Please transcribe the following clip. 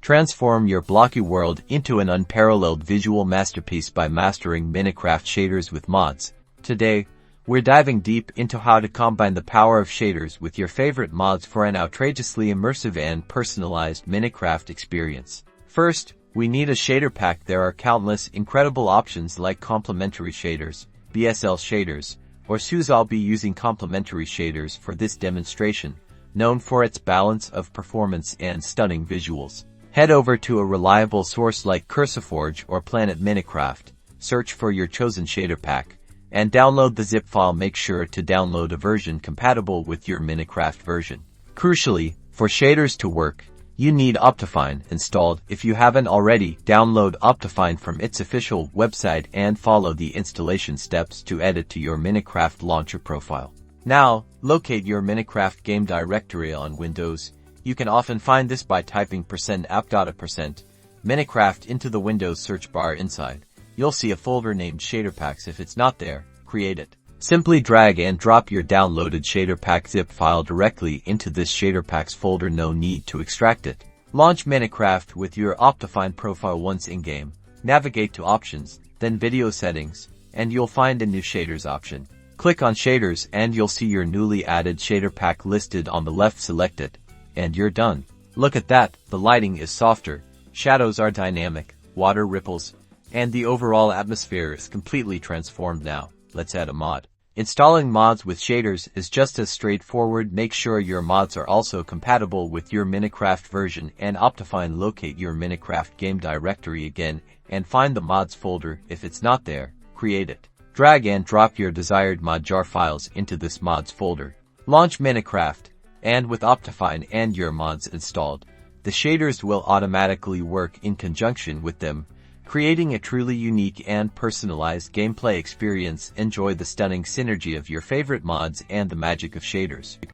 Transform your blocky world into an unparalleled visual masterpiece by mastering Minecraft shaders with mods. Today, we're diving deep into how to combine the power of shaders with your favorite mods for an outrageously immersive and personalized Minecraft experience. First, we need a shader pack. There are countless incredible options like complementary shaders, BSL shaders, or SUS. I'll be using complementary shaders for this demonstration, known for its balance of performance and stunning visuals. Head over to a reliable source like CursorForge or Planet Minecraft, search for your chosen shader pack, and download the zip file. Make sure to download a version compatible with your Minecraft version. Crucially, for shaders to work, you need OptiFine installed. If you haven't already, download OptiFine from its official website and follow the installation steps to add it to your Minecraft launcher profile. Now, locate your Minecraft game directory on Windows. You can often find this by typing %app.a%Minecraft into the Windows search bar. Inside, you'll see a folder named Shaderpacks. If it's not there, create it. Simply drag and drop your downloaded Shaderpack zip file directly into this Shaderpacks folder. No need to extract it. Launch Minecraft with your OptiFine profile. Once in-game, navigate to Options, then Video Settings, and you'll find a New Shaders option. Click on Shaders and you'll see your newly added shader pack listed on the left. Select it, and you're done. Look at that, the lighting is softer, shadows are dynamic, water ripples, and the overall atmosphere is completely transformed. Now, let's add a mod. Installing mods with shaders is just as straightforward. Make sure your mods are also compatible with your Minecraft version and OptiFine. Locate your Minecraft game directory again and find the mods folder. If it's not there, create it. Drag and drop your desired mod jar files into this mods folder. Launch Minecraft, and with OptiFine and your mods installed, the shaders will automatically work in conjunction with them, creating a truly unique and personalized gameplay experience. Enjoy the stunning synergy of your favorite mods and the magic of shaders.